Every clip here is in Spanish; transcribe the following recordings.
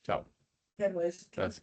Chao. Gracias.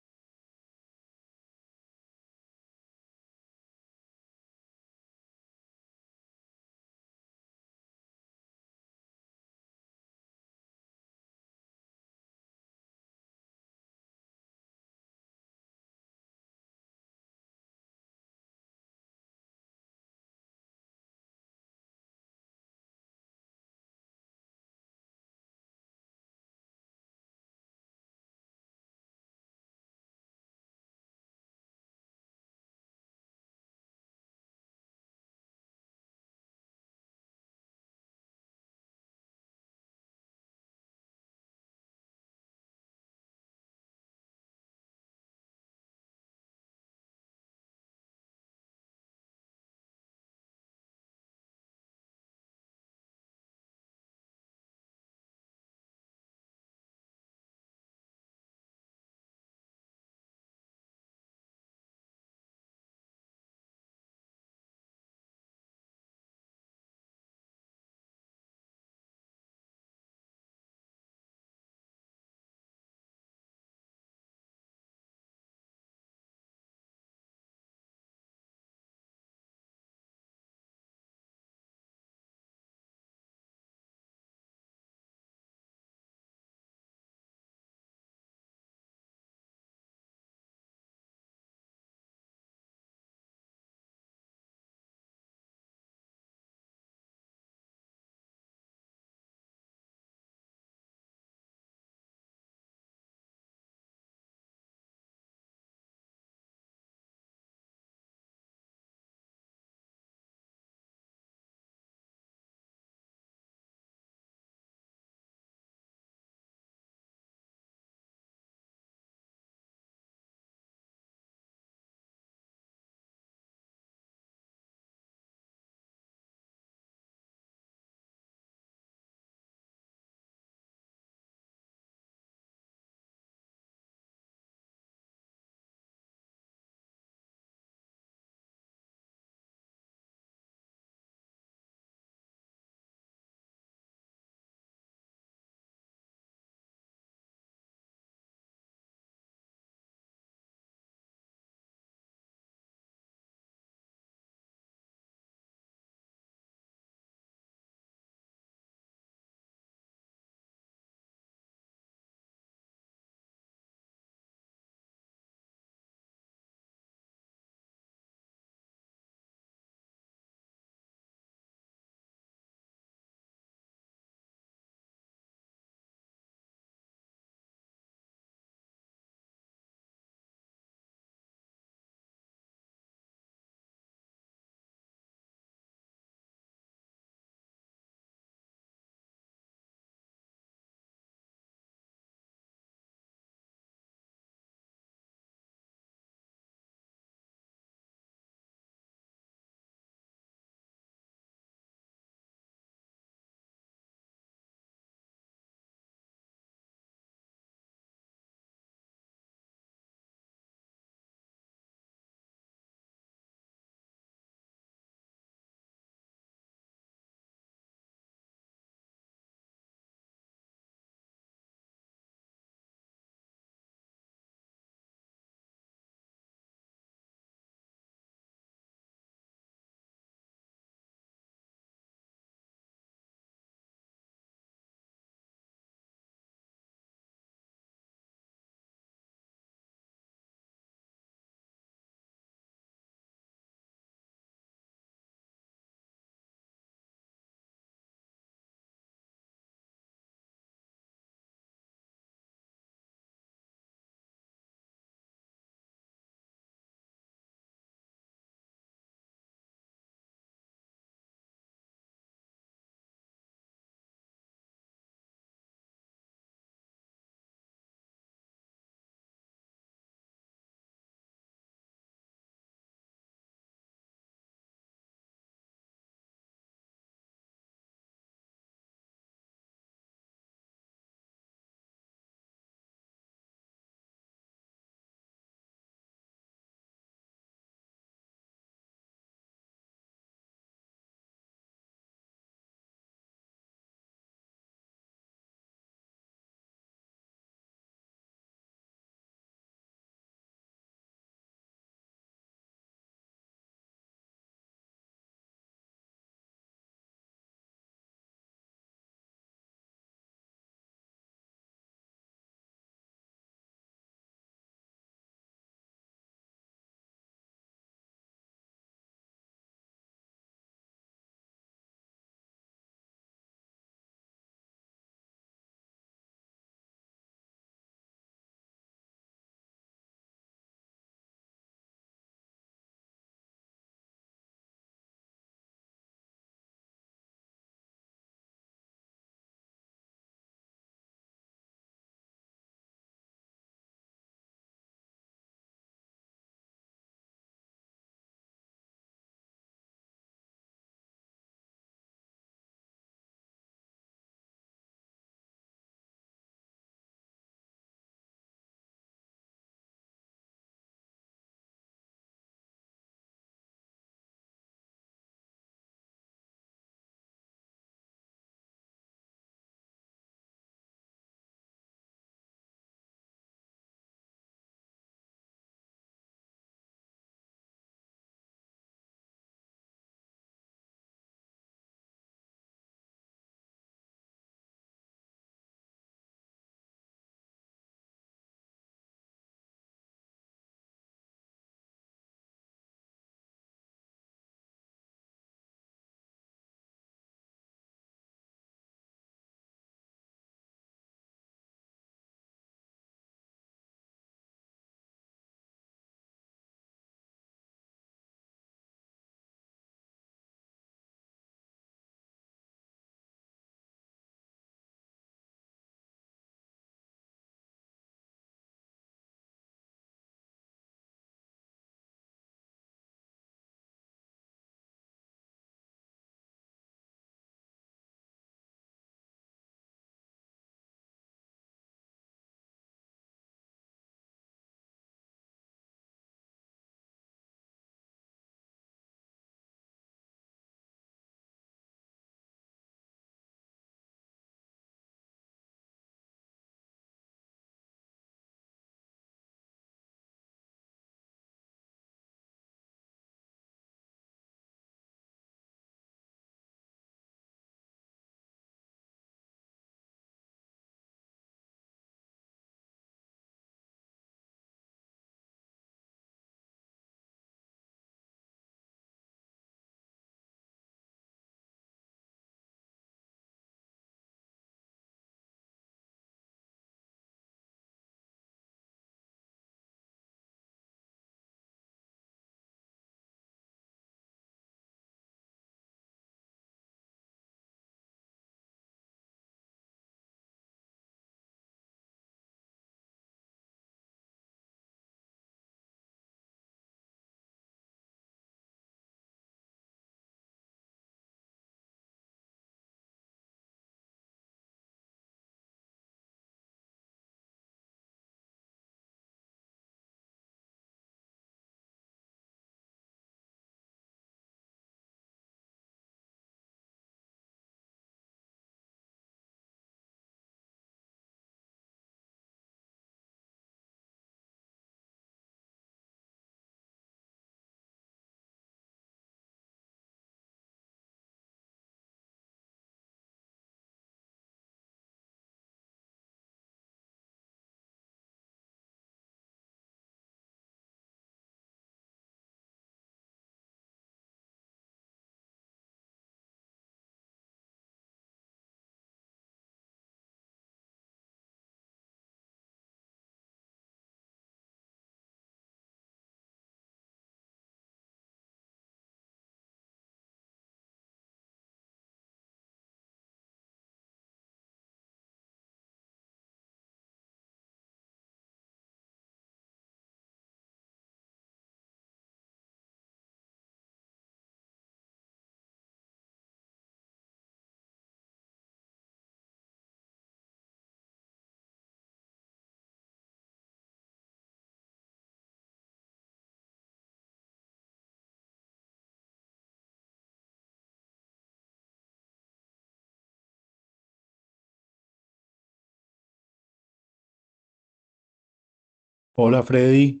Hola Freddy,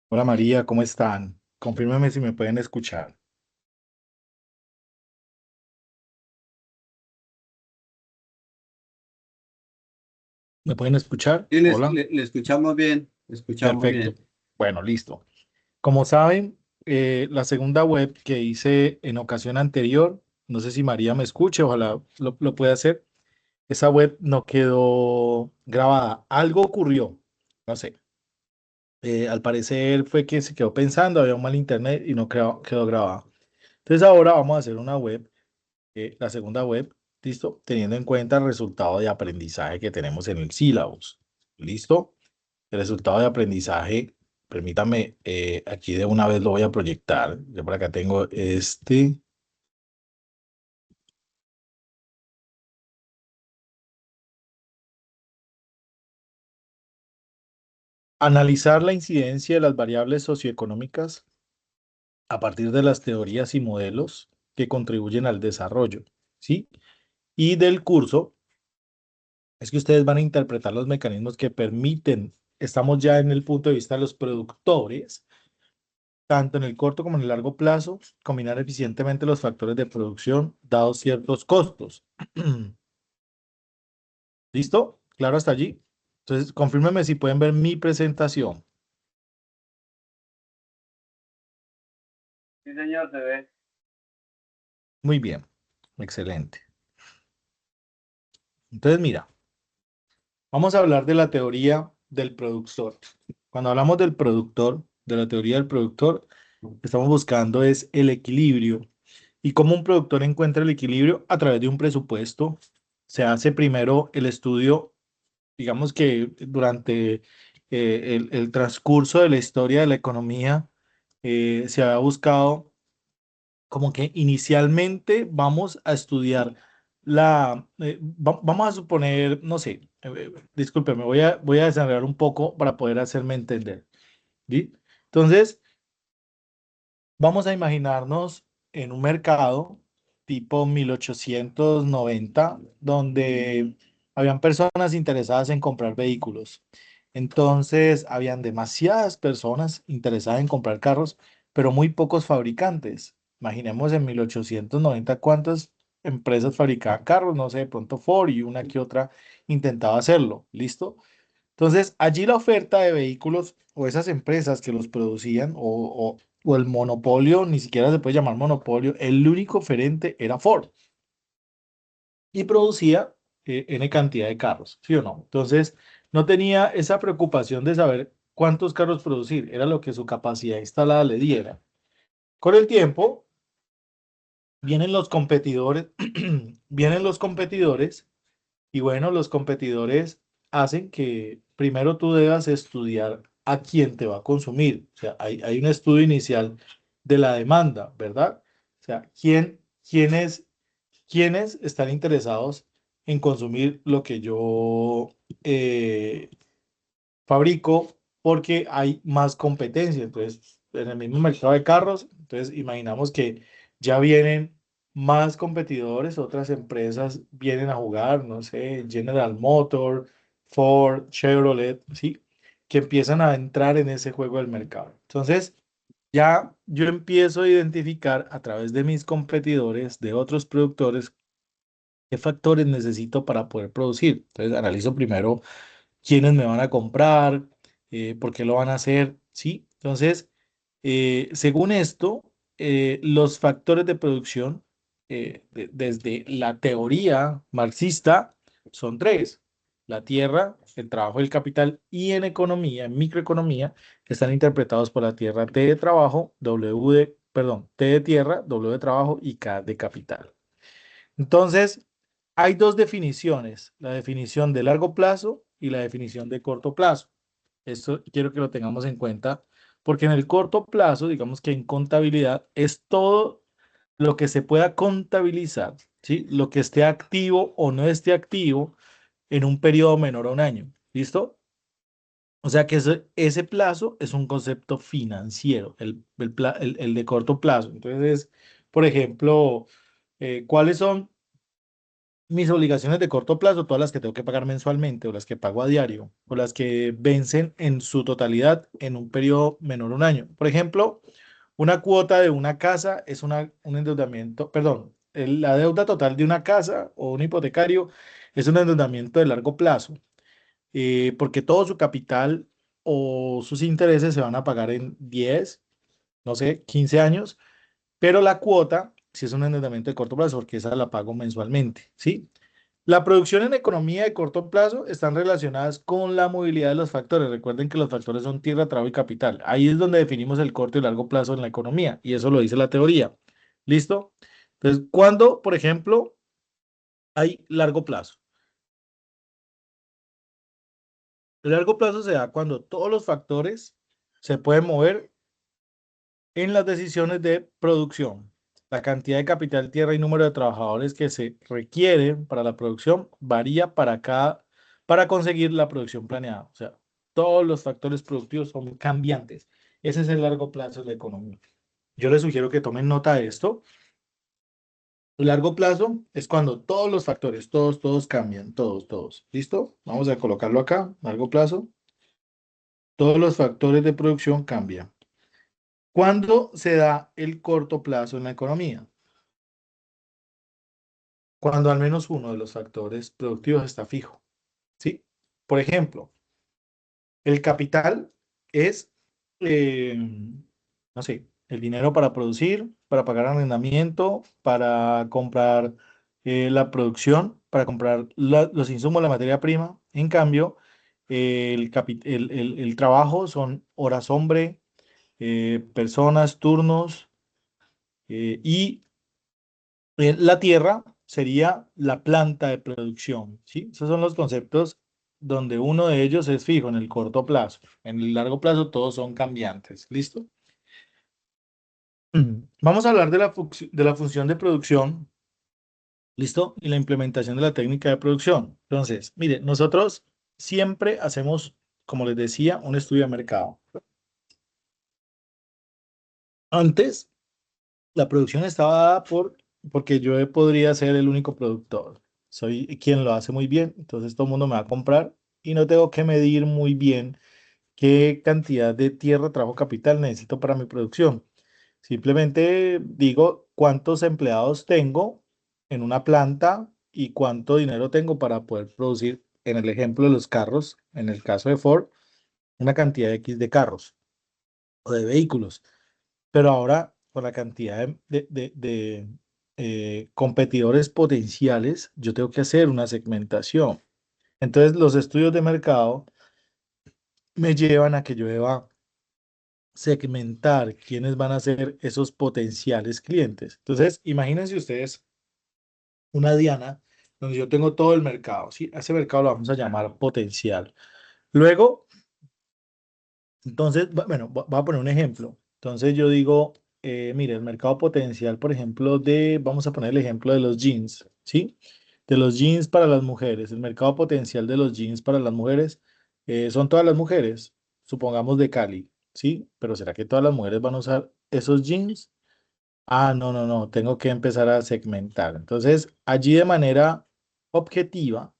hola María, ¿cómo están? Confírmeme si me pueden escuchar. ¿Me pueden escuchar? Sí, Hola, le escuchamos bien, le escuchamos perfecto. bien. Bueno, listo. Como saben, la segunda web que hice en ocasión anterior, no sé si María me escuche, ojalá lo pueda hacer. Esa web no quedó grabada. Algo ocurrió, no sé. Al parecer fue que se quedó pensando, había un mal internet y no quedó grabada. Entonces ahora vamos a hacer una web, la segunda web, ¿listo? Teniendo en cuenta el resultado de aprendizaje que tenemos en el sílabus, ¿listo? El resultado de aprendizaje, permítame, aquí de una vez lo voy a proyectar. Yo por acá tengo este. Analizar la incidencia de las variables socioeconómicas a partir de las teorías y modelos que contribuyen al desarrollo, ¿sí? Y del curso es que ustedes van a interpretar los mecanismos que permiten, estamos ya en el punto de vista de los productores, tanto en el corto como en el largo plazo, combinar eficientemente los factores de producción dados ciertos costos. ¿Listo? ¿Claro hasta allí? Entonces, confírmeme si pueden ver mi presentación. Sí, señor, se ve. Muy bien, excelente. Entonces, mira, vamos a hablar de la teoría del productor. Cuando hablamos del productor, de la teoría del productor, lo que estamos buscando es el equilibrio. ¿Y cómo un productor encuentra el equilibrio? A través de un presupuesto. Se hace primero el estudio, digamos que durante el transcurso de la historia de la economía, se ha buscado como que inicialmente vamos a estudiar vamos a suponer, no sé, discúlpeme, voy a desarrollar un poco para poder hacerme entender. ¿Sí? Entonces, vamos a imaginarnos en un mercado tipo 1890, donde habían personas interesadas en comprar vehículos. Entonces, habían demasiadas personas interesadas en comprar carros, pero muy pocos fabricantes. Imaginemos en 1890 cuántas empresas fabricaban carros, no sé, de pronto Ford y una que otra intentaba hacerlo. ¿Listo? Entonces, allí la oferta de vehículos o esas empresas que los producían o el monopolio, ni siquiera se puede llamar monopolio, el único oferente era Ford y producía N cantidad de carros, ¿sí o no? Entonces, no tenía esa preocupación de saber cuántos carros producir, era lo que su capacidad instalada le diera. Con el tiempo, vienen los competidores, vienen los competidores. Y bueno, los competidores hacen que primero tú debas estudiar a quién te va a consumir. O sea, hay un estudio inicial de la demanda, ¿verdad? O sea, quiénes están interesados en consumir lo que yo fabrico porque hay más competencia. Entonces, en el mismo mercado de carros, entonces imaginamos que ya vienen más competidores, otras empresas vienen a jugar, no sé, General Motor, Ford, Chevrolet, ¿sí? Que empiezan a entrar en ese juego del mercado. Entonces, ya yo empiezo a identificar a través de mis competidores, de otros productores, qué factores necesito para poder producir. Entonces, analizo primero quiénes me van a comprar, por qué lo van a hacer, ¿sí? Entonces, según esto, los factores de producción, desde la teoría marxista, son tres. La tierra, el trabajo y el capital, y en economía, en microeconomía, están interpretados por la tierra T de trabajo, T de tierra, W de trabajo y K de capital. Entonces, hay dos definiciones, la definición de largo plazo y la definición de corto plazo. Esto quiero que lo tengamos en cuenta, porque en el corto plazo, digamos que en contabilidad, es todo lo que se pueda contabilizar, ¿sí? Lo que esté activo o no esté activo en un periodo menor a un año. ¿Listo? O sea que ese plazo es un concepto financiero, el de corto plazo. Entonces, por ejemplo, ¿cuáles son mis obligaciones de corto plazo, todas las que tengo que pagar mensualmente o las que pago a diario o las que vencen en su totalidad en un periodo menor a un año. Por ejemplo, una cuota de una casa es un endeudamiento, perdón, la deuda total de una casa o un hipotecario es un endeudamiento de largo plazo, porque todo su capital o sus intereses se van a pagar en 10, no sé, 15 años, pero la cuota si es un endeudamiento de corto plazo, porque esa la pago mensualmente, ¿sí? La producción en economía de corto plazo están relacionadas con la movilidad de los factores. Recuerden que los factores son tierra, trabajo y capital. Ahí es donde definimos el corto y largo plazo en la economía, y eso lo dice la teoría. ¿Listo? Entonces, ¿cuándo, por ejemplo, hay largo plazo? El largo plazo se da cuando todos los factores se pueden mover en las decisiones de producción. La cantidad de capital, tierra y número de trabajadores que se requieren para la producción varía para conseguir la producción planeada. O sea, todos los factores productivos son cambiantes. Ese es el largo plazo de la economía. Yo les sugiero que tomen nota de esto. El largo plazo es cuando todos los factores, todos cambian, todos. ¿Listo? Vamos a colocarlo acá, largo plazo. Todos los factores de producción cambian. ¿Cuándo se da el corto plazo en la economía? Cuando al menos uno de los factores productivos está fijo, ¿sí? Por ejemplo, el capital es, eh, no sé, el dinero para producir, para pagar arrendamiento, para comprar la producción, para comprar los insumos, la materia prima. En cambio, el trabajo son horas hombre, personas, turnos, y la tierra sería la planta de producción, ¿sí? Esos son los conceptos donde uno de ellos es fijo en el corto plazo. En el largo plazo todos son cambiantes. ¿Listo? Vamos a hablar de de la función de producción. ¿Listo? Y la implementación de la técnica de producción. Entonces, mire, nosotros siempre hacemos, como les decía, un estudio de mercado. Antes, la producción estaba dada porque yo podría ser el único productor. Soy quien lo hace muy bien, entonces todo el mundo me va a comprar y no tengo que medir muy bien qué cantidad de tierra, trabajo, capital necesito para mi producción. Simplemente digo cuántos empleados tengo en una planta y cuánto dinero tengo para poder producir, en el ejemplo de los carros, en el caso de Ford, una cantidad X de carros o de vehículos. Pero ahora, con la cantidad de competidores potenciales, yo tengo que hacer una segmentación. Entonces, los estudios de mercado me llevan a que yo deba segmentar quiénes van a ser esos potenciales clientes. Entonces, imagínense ustedes una diana donde yo tengo todo el mercado, ¿sí? A ese mercado lo vamos a llamar potencial. Luego, entonces, bueno, voy a poner un ejemplo. Entonces yo digo, mire, el mercado potencial, por ejemplo, vamos a poner el ejemplo de los jeans, ¿sí? De los jeans para las mujeres. El mercado potencial de los jeans para las mujeres son todas las mujeres, supongamos de Cali, ¿sí? Pero ¿será que todas las mujeres van a usar esos jeans? Ah, no, tengo que empezar a segmentar. Entonces, allí de manera objetiva,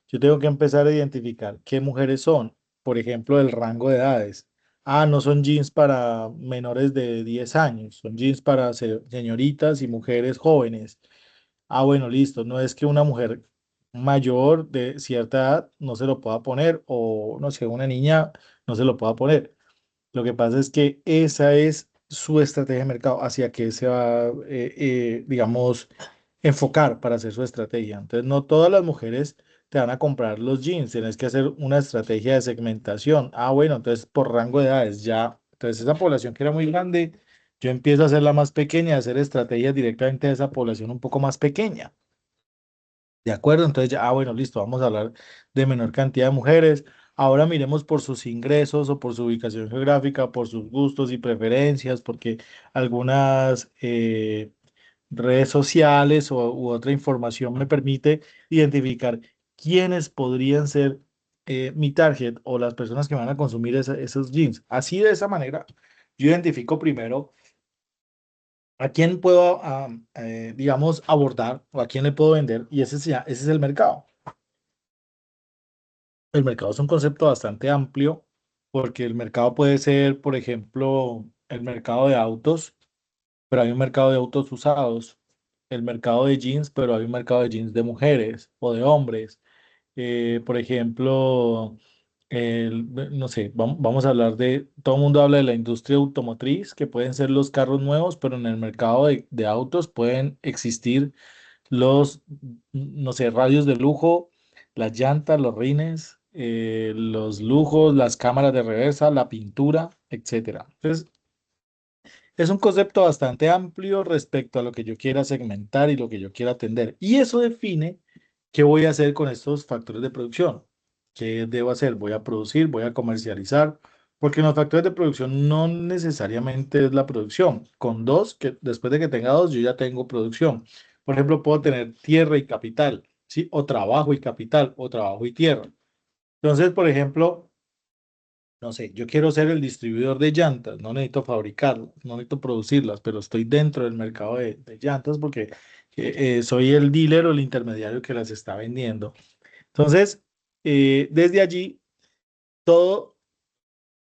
yo tengo que empezar a identificar qué mujeres son, por ejemplo, el rango de edades. Ah, no son jeans para menores de 10 años, son jeans para señoritas y mujeres jóvenes. Ah, bueno, listo. No es que una mujer mayor de cierta edad no se lo pueda poner o no sé, una niña no se lo pueda poner. Lo que pasa es que esa es su estrategia de mercado, hacia qué se va, digamos, enfocar para hacer su estrategia. Entonces, no todas las mujeres te van a comprar los jeans, tienes que hacer una estrategia de segmentación. Ah, bueno, entonces por rango de edades ya, entonces esa población que era muy grande, yo empiezo a hacerla más pequeña, a hacer estrategias directamente de esa población un poco más pequeña. ¿De acuerdo? Entonces ya, bueno, listo, vamos a hablar de menor cantidad de mujeres. Ahora miremos por sus ingresos o por su ubicación geográfica, por sus gustos y preferencias, porque algunas redes sociales u otra información me permite identificar quiénes podrían ser mi target o las personas que van a consumir esos jeans. Así de esa manera, yo identifico primero ¿A quién puedo, digamos, abordar o a quién le puedo vender? Y ese es el mercado. El mercado es un concepto bastante amplio porque el mercado puede ser, por ejemplo, el mercado de autos, pero hay un mercado de autos usados, el mercado de jeans, pero hay un mercado de jeans de mujeres o de hombres. Por ejemplo, no sé, vamos a hablar de, todo el mundo habla de la industria automotriz, que pueden ser los carros nuevos, pero en el mercado de autos pueden existir los, no sé, radios de lujo, las llantas, los rines, los lujos, las cámaras de reversa, la pintura, etcétera. Entonces, es un concepto bastante amplio respecto a lo que yo quiera segmentar y lo que yo quiera atender. Y eso define qué voy a hacer con estos factores de producción. ¿Qué debo hacer? Voy a producir, voy a comercializar, porque en los factores de producción no necesariamente es la producción. Con dos, que después de que tenga dos, yo ya tengo producción. Por ejemplo, puedo tener tierra y capital, ¿sí? O trabajo y capital, o trabajo y tierra. Entonces, por ejemplo, no sé, yo quiero ser el distribuidor de llantas, no necesito fabricarlas, no necesito producirlas, pero estoy dentro del mercado de llantas porque soy el dealer o el intermediario que las está vendiendo. Entonces, desde allí, todo,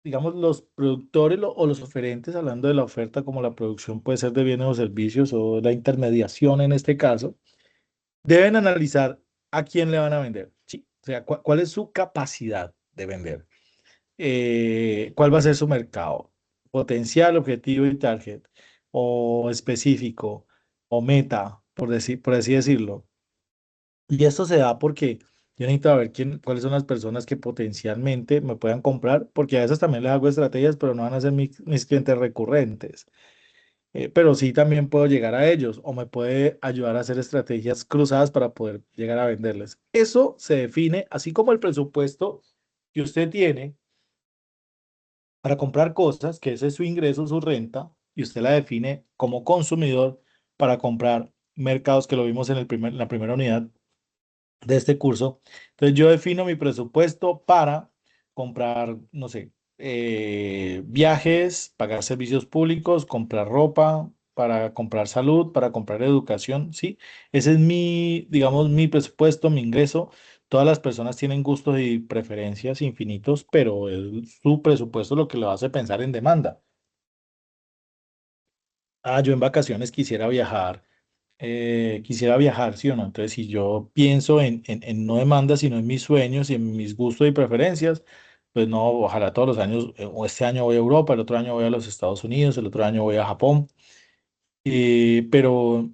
digamos, los productores o los oferentes, hablando de la oferta como la producción puede ser de bienes o servicios o la intermediación en este caso, deben analizar a quién le van a vender, ¿sí? O sea, cuál es su capacidad de vender, cuál va a ser su mercado, potencial, objetivo y target, o específico, o meta, por así decirlo. Y esto se da porque yo necesito ver cuáles son las personas que potencialmente me puedan comprar, porque a veces también les hago estrategias, pero no van a ser mis clientes recurrentes. Pero sí también puedo llegar a ellos o me puede ayudar a hacer estrategias cruzadas para poder llegar a venderles. Eso se define, así como el presupuesto que usted tiene para comprar cosas, que ese es su ingreso, su renta, y usted la define como consumidor para comprar mercados, que lo vimos en la primera unidad de este curso. Entonces yo defino mi presupuesto para comprar, no sé, viajes, pagar servicios públicos, comprar ropa, para comprar salud, para comprar educación, ¿sí? Ese es mi, digamos, mi presupuesto, mi ingreso. Todas las personas tienen gustos y preferencias infinitos, pero es su presupuesto lo que lo hace pensar en demanda. Ah, yo en vacaciones quisiera viajar, ¿sí o no? Entonces, si yo pienso en no demanda, sino en mis sueños y en mis gustos y preferencias, pues no, ojalá todos los años, o este año voy a Europa, el otro año voy a los Estados Unidos, el otro año voy a Japón. Pero,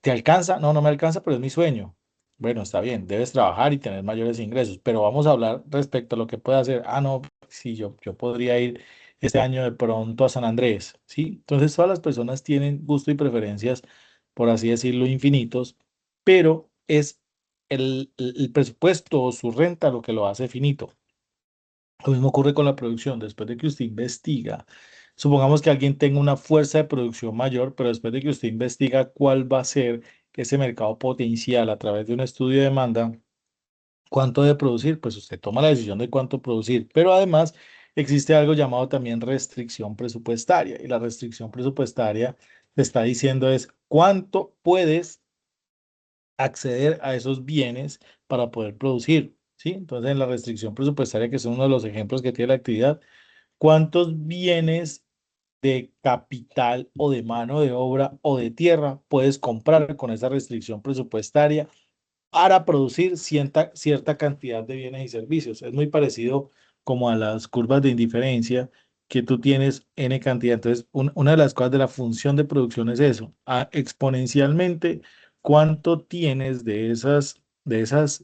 ¿te alcanza? No, no me alcanza, pero es mi sueño. Bueno, está bien, debes trabajar y tener mayores ingresos, pero vamos a hablar respecto a lo que puede hacer. Ah, no, sí, yo podría ir este año de pronto a San Andrés, ¿sí? Entonces, todas las personas tienen gusto y preferencias, por así decirlo, infinitos, pero es el presupuesto o su renta lo que lo hace finito. Lo mismo ocurre con la producción. Después de que usted investiga, supongamos que alguien tenga una fuerza de producción mayor, pero después de que usted investiga cuál va a ser ese mercado potencial a través de un estudio de demanda, cuánto debe producir, pues usted toma la decisión de cuánto producir. Pero además existe algo llamado también restricción presupuestaria. Y la restricción presupuestaria te está diciendo es cuánto puedes acceder a esos bienes para poder producir. ¿Sí? Entonces, en la restricción presupuestaria, que es uno de los ejemplos que tiene la actividad, ¿cuántos bienes de capital o de mano de obra o de tierra puedes comprar con esa restricción presupuestaria para producir cierta cantidad de bienes y servicios? Es muy parecido como a las curvas de indiferencia, que tú tienes N cantidad. Entonces, una de las cosas de la función de producción es eso, exponencialmente cuánto tienes de esas,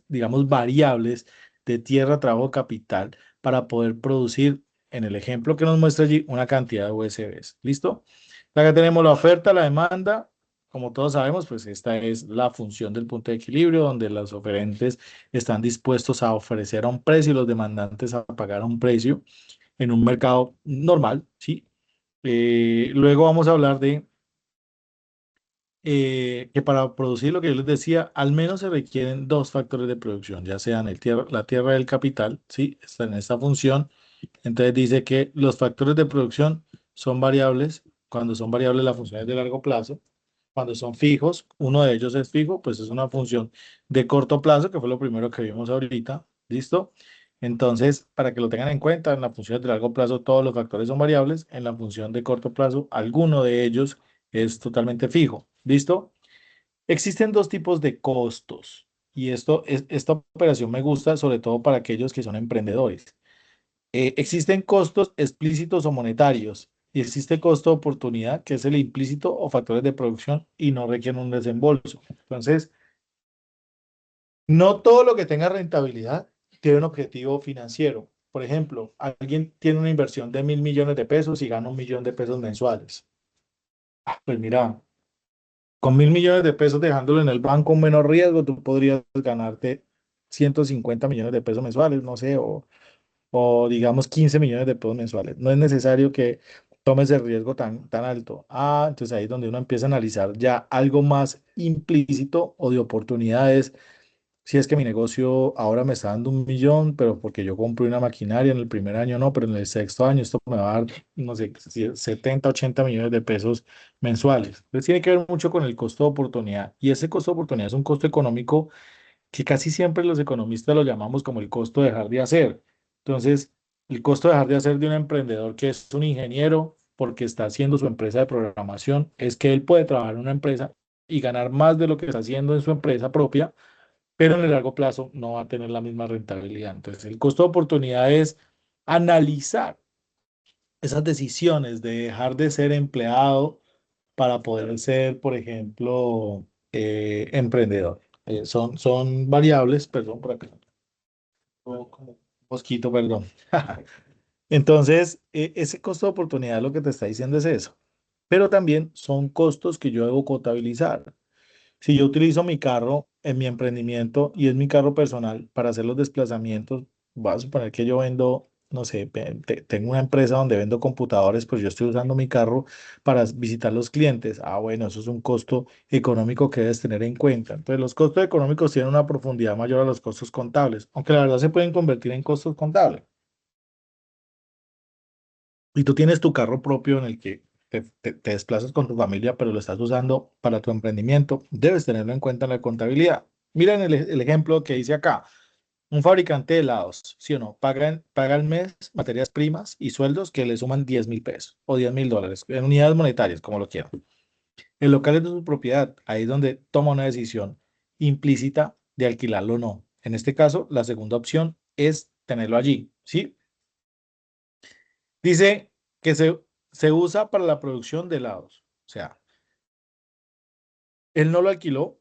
digamos, variables de tierra, trabajo, capital para poder producir, en el ejemplo que nos muestra allí, una cantidad de USBs. ¿Listo? Acá tenemos la oferta, la demanda. Como todos sabemos, pues esta es la función del punto de equilibrio, donde los oferentes están dispuestos a ofrecer a un precio y los demandantes a pagar a un precio en un mercado normal, ¿sí? Luego vamos a hablar de que para producir lo que yo les decía, al menos se requieren dos factores de producción, ya sean la tierra y el capital, ¿sí? Está en esta función. Entonces dice que los factores de producción son variables Cuando son variables, las funciones de largo plazo. Cuando son fijos, uno de ellos es fijo, pues es una función de corto plazo, que fue lo primero que vimos ahorita. ¿Listo? Entonces, para que lo tengan en cuenta, en la función de largo plazo todos los factores son variables. En la función de corto plazo, alguno de ellos es totalmente fijo. ¿Listo? Existen dos tipos de costos. Y esta operación me gusta sobre todo para aquellos que son emprendedores. Existen costos explícitos o monetarios y existe costo de oportunidad, que es el implícito o factores de producción y no requieren un desembolso. Entonces, no todo lo que tenga rentabilidad tiene un objetivo financiero. Por ejemplo, alguien tiene una inversión de 1.000 millones de pesos y gana 1 millón de pesos mensuales. Pues mira, con 1.000 millones de pesos dejándolo en el banco un menor riesgo, tú podrías ganarte 150 millones de pesos mensuales, no sé, o digamos 15 millones de pesos mensuales. No es necesario que tomes el riesgo tan alto. Entonces ahí es donde uno empieza a analizar ya algo más implícito o de oportunidades. Si es que mi negocio ahora me está dando 1 millón, pero porque yo compré una maquinaria en el primer año, no, pero en el sexto año esto me va a dar, no sé, 70, 80 millones de pesos mensuales. Entonces tiene que ver mucho con el costo de oportunidad. Y ese costo de oportunidad es un costo económico que casi siempre los economistas lo llamamos como el costo de dejar de hacer. Entonces, el costo de dejar de hacer de un emprendedor que es un ingeniero porque está haciendo su empresa de programación es que él puede trabajar en una empresa y ganar más de lo que está haciendo en su empresa propia, pero en el largo plazo no va a tener la misma rentabilidad. Entonces, el costo de oportunidad es analizar esas decisiones de dejar de ser empleado para poder ser, por ejemplo, emprendedor. Son variables, perdón, por acá. Como un mosquito, perdón. Entonces, ese costo de oportunidad lo que te está diciendo es eso. Pero también son costos que yo debo contabilizar. Si yo utilizo mi carro en mi emprendimiento y es mi carro personal para hacer los desplazamientos, voy a suponer que yo vendo, no sé, tengo una empresa donde vendo computadores, pues yo estoy usando mi carro para visitar los clientes. Bueno, eso es un costo económico que debes tener en cuenta. Entonces, los costos económicos tienen una profundidad mayor a los costos contables, aunque la verdad se pueden convertir en costos contables. Y tú tienes tu carro propio en el que te desplazas con tu familia, pero lo estás usando para tu emprendimiento, debes tenerlo en cuenta en la contabilidad. Miren el ejemplo que dice acá. Un fabricante de helados, ¿sí o no? Paga al mes materias primas y sueldos que le suman 10.000 pesos o 10.000 dólares en unidades monetarias, como lo quieran. El local es de su propiedad, ahí es donde toma una decisión implícita de alquilarlo o no. En este caso, la segunda opción es tenerlo allí, ¿sí? Dice que se usa para la producción de helados. O sea, él no lo alquiló,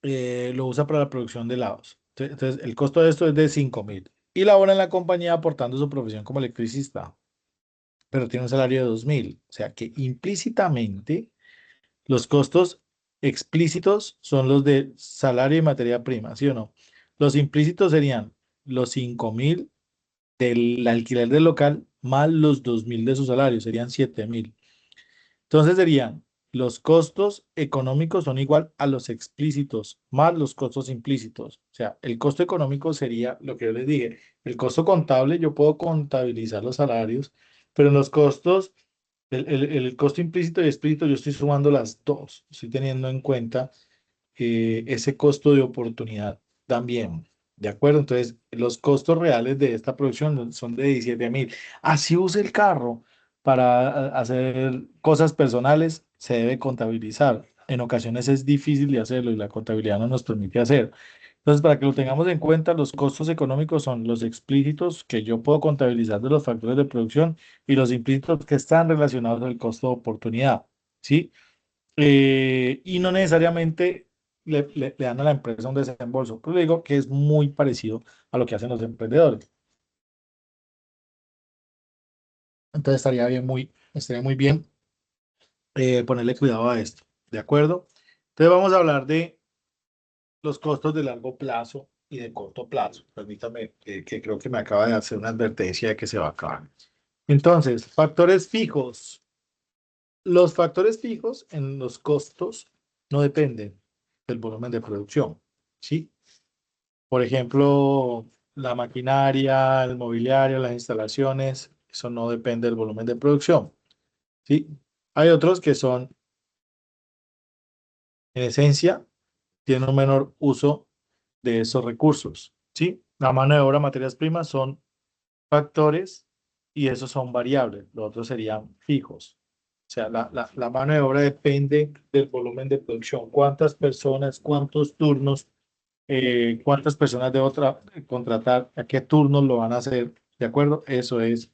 lo usa para la producción de helados. Entonces, el costo de esto es de 5.000. Y labora en la compañía aportando su profesión como electricista, pero tiene un salario de 2.000. O sea que implícitamente los costos explícitos son los de salario y materia prima, ¿sí o no? Los implícitos serían los 5.000 del alquiler del local más los 2.000 de su salario, serían 7.000. Entonces serían los costos económicos son igual a los explícitos más los costos implícitos. O sea, el costo económico sería lo que yo les dije. El costo contable, yo puedo contabilizar los salarios, pero en los costos, el costo implícito y explícito, yo estoy sumando las dos. Estoy teniendo en cuenta ese costo de oportunidad también. ¿De acuerdo? Entonces, los costos reales de esta producción son de 17.000. Así use el carro para hacer cosas personales, se debe contabilizar. En ocasiones es difícil de hacerlo y la contabilidad no nos permite hacer. Entonces, para que lo tengamos en cuenta, los costos económicos son los explícitos que yo puedo contabilizar de los factores de producción y los implícitos que están relacionados al costo de oportunidad. ¿Sí? Y no necesariamente le dan a la empresa un desembolso. Pero le digo que es muy parecido a lo que hacen los emprendedores. Entonces estaría muy bien ponerle cuidado a esto. ¿De acuerdo? Entonces vamos a hablar de los costos de largo plazo y de corto plazo. Permítame que creo que me acaba de hacer una advertencia de que se va a acabar. Entonces, factores fijos. Los factores fijos en los costos no dependen del volumen de producción. ¿Sí? Por ejemplo, la maquinaria, el mobiliario, las instalaciones, eso no depende del volumen de producción. ¿sí? Hay otros que son, en esencia, tienen un menor uso de esos recursos, ¿sí? La mano de obra, materias primas son factores y esos son variables, los otros serían fijos. O sea, la mano de obra depende del volumen de producción, cuántas personas, cuántos turnos, cuántas personas debo contratar, a qué turnos lo van a hacer, ¿de acuerdo? Eso es,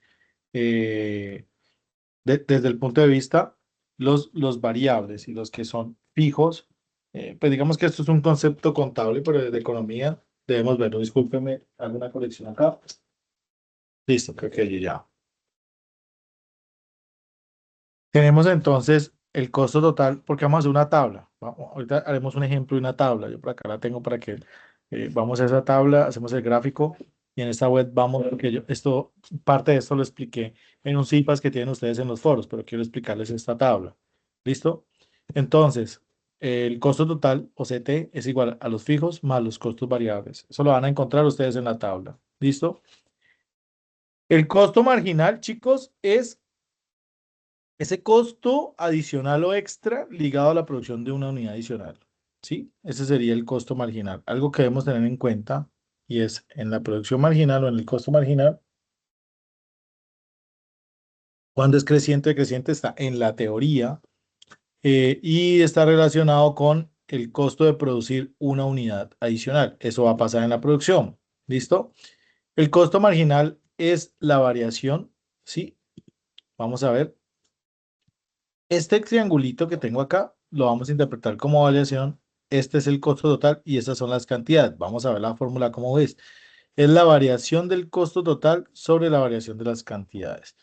desde el punto de vista, los variables y los que son fijos, pues digamos que esto es un concepto contable, pero desde economía debemos verlo. Discúlpeme, alguna corrección acá. Listo, creo que ya. Tenemos entonces el costo total, porque vamos a hacer una tabla. Ahorita haremos un ejemplo de una tabla. Yo por acá la tengo para que vamos a esa tabla, hacemos el gráfico y en esta web vamos, porque parte de esto lo expliqué en un CIPAS que tienen ustedes en los foros, pero quiero explicarles esta tabla. ¿Listo? Entonces, el costo total, o CT, es igual a los fijos más los costos variables. Eso lo van a encontrar ustedes en la tabla. ¿Listo? El costo marginal, chicos, es ese costo adicional o extra ligado a la producción de una unidad adicional. ¿Sí? Ese sería el costo marginal. Algo que debemos tener en cuenta y es en la producción marginal o en el costo marginal, cuando es creciente o decreciente está en la teoría y está relacionado con el costo de producir una unidad adicional. Eso va a pasar en la producción. ¿Listo? El costo marginal es la variación. ¿Sí? Vamos a ver. Este triangulito que tengo acá lo vamos a interpretar como variación. Este es el costo total y estas son las cantidades. Vamos a ver la fórmula como ves. Es la variación del costo total sobre la variación de las cantidades.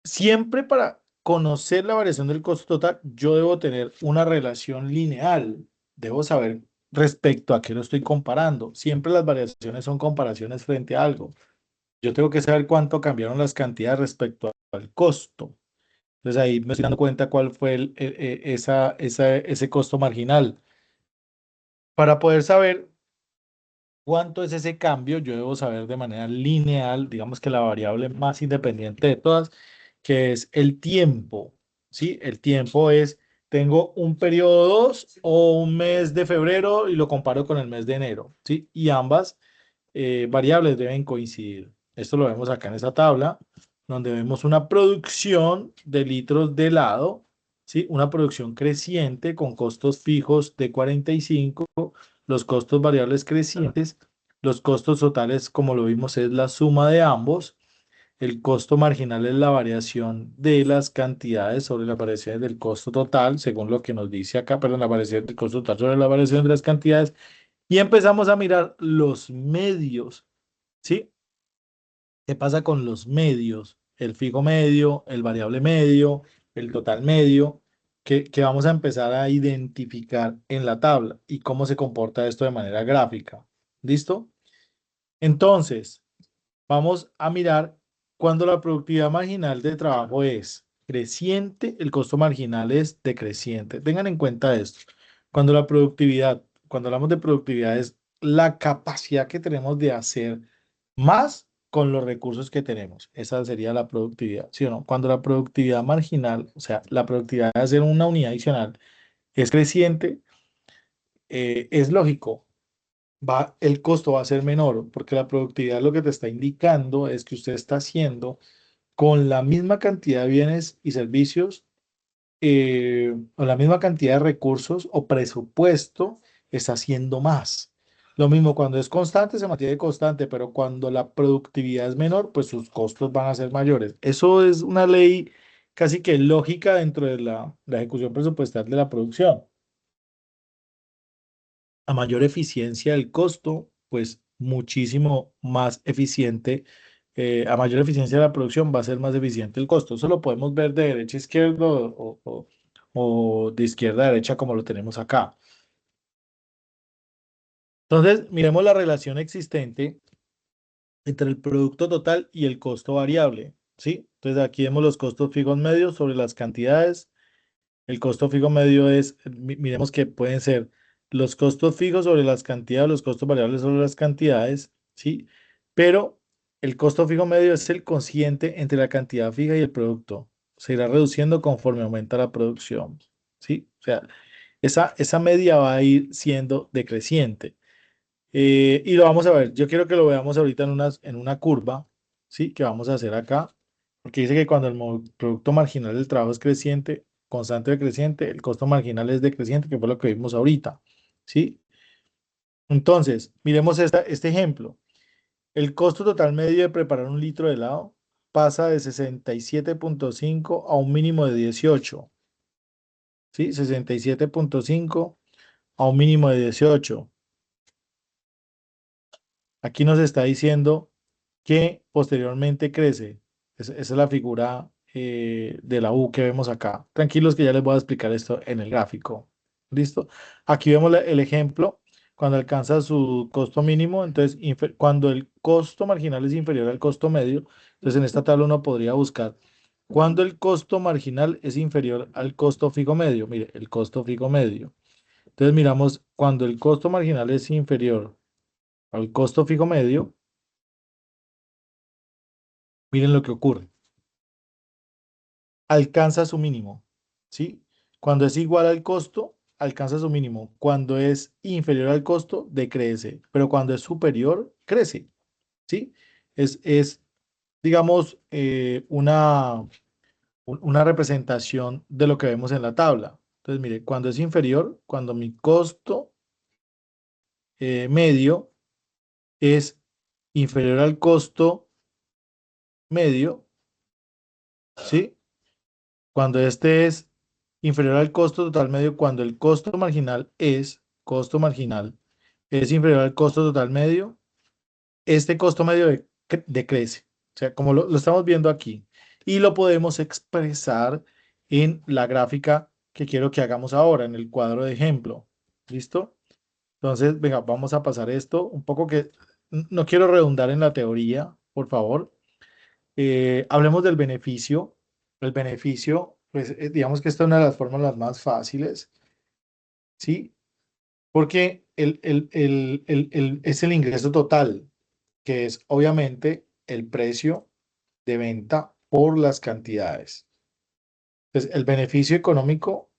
Siempre para conocer la variación del costo total, yo debo tener una relación lineal. Debo saber respecto a qué lo estoy comparando. Siempre las variaciones son comparaciones frente a algo. Yo tengo que saber cuánto cambiaron las cantidades respecto al costo. Entonces ahí me estoy dando cuenta cuál fue ese costo marginal. Para poder saber cuánto es ese cambio, yo debo saber de manera lineal, digamos que la variable más independiente de todas, que es el tiempo. ¿Sí? El tiempo es, tengo un periodo 2 o un mes de febrero y lo comparo con el mes de enero. ¿Sí? Y ambas variables deben coincidir. Esto lo vemos acá en esta tabla, donde vemos una producción de litros de helado, ¿sí? Una producción creciente con costos fijos de 45, los costos variables crecientes, los costos totales, como lo vimos, es la suma de ambos. El costo marginal es la variación de las cantidades sobre las variaciones del costo total, según lo que nos dice acá, perdón, la variación del costo total sobre la variación de las cantidades. Y empezamos a mirar los medios, ¿sí? ¿Qué pasa con los medios? El fijo medio, el variable medio, el total medio, que vamos a empezar a identificar en la tabla y cómo se comporta esto de manera gráfica. ¿Listo? Entonces, vamos a mirar cuando la productividad marginal de trabajo es creciente, el costo marginal es decreciente. Tengan en cuenta esto. Cuando hablamos de productividad es la capacidad que tenemos de hacer más con los recursos que tenemos. Esa sería la productividad, ¿sí o no? Cuando la productividad marginal, o sea, la productividad de hacer una unidad adicional es creciente, es lógico, el costo va a ser menor, porque la productividad lo que te está indicando es que usted está haciendo con la misma cantidad de bienes y servicios, o la misma cantidad de recursos o presupuesto, está haciendo más. Lo mismo cuando es constante, se mantiene constante, pero cuando la productividad es menor, pues sus costos van a ser mayores. Eso es una ley casi que lógica dentro de la ejecución presupuestal de la producción. A mayor eficiencia del costo, pues muchísimo más eficiente. A mayor eficiencia de la producción va a ser más eficiente el costo. Eso lo podemos ver de derecha a izquierda o de izquierda a derecha como lo tenemos acá. Entonces, miremos la relación existente entre el producto total y el costo variable, ¿sí? Entonces, aquí vemos los costos fijos medios sobre las cantidades. El costo fijo medio es, miremos que pueden ser los costos fijos sobre las cantidades, los costos variables sobre las cantidades, ¿sí? Pero el costo fijo medio es el cociente entre la cantidad fija y el producto, se irá reduciendo conforme aumenta la producción, ¿sí? O sea, esa media va a ir siendo decreciente. Y lo vamos a ver. Yo quiero que lo veamos ahorita en una curva, ¿sí? Que vamos a hacer acá. Porque dice que cuando el producto marginal del trabajo es creciente, constante o decreciente, el costo marginal es decreciente, que fue lo que vimos ahorita, ¿sí? Entonces, miremos este ejemplo. El costo total medio de preparar un litro de helado pasa de 67.5 a un mínimo de 18, ¿sí? 67.5 a un mínimo de 18. Aquí nos está diciendo que posteriormente crece. Esa es la figura de la U que vemos acá. Tranquilos que ya les voy a explicar esto en el gráfico. ¿Listo? Aquí vemos el ejemplo cuando alcanza su costo mínimo. Entonces, cuando el costo marginal es inferior al costo medio, entonces en esta tabla uno podría buscar cuando el costo marginal es inferior al costo fijo medio. Mire, el costo fijo medio. Entonces miramos cuando el costo marginal es inferior al costo fijo medio. Miren lo que ocurre. Alcanza su mínimo, ¿sí? Cuando es igual al costo, alcanza su mínimo. Cuando es inferior al costo, decrece. Pero cuando es superior, crece, ¿sí? Es digamos, una representación de lo que vemos en la tabla. Entonces, mire, cuando es inferior, cuando mi costo medio es inferior al costo medio, ¿sí? Cuando este es inferior al costo total medio, cuando el costo marginal es inferior al costo total medio, este costo medio decrece. O sea, como lo estamos viendo aquí. Y lo podemos expresar en la gráfica que quiero que hagamos ahora, en el cuadro de ejemplo. ¿Listo? Entonces, venga, vamos a pasar esto un poco que no quiero redundar en la teoría, por favor. Hablemos del beneficio. El beneficio, pues digamos que esta es una de las fórmulas más fáciles, ¿sí? Porque es el ingreso total, que es obviamente el precio de venta por las cantidades. Entonces, el beneficio económico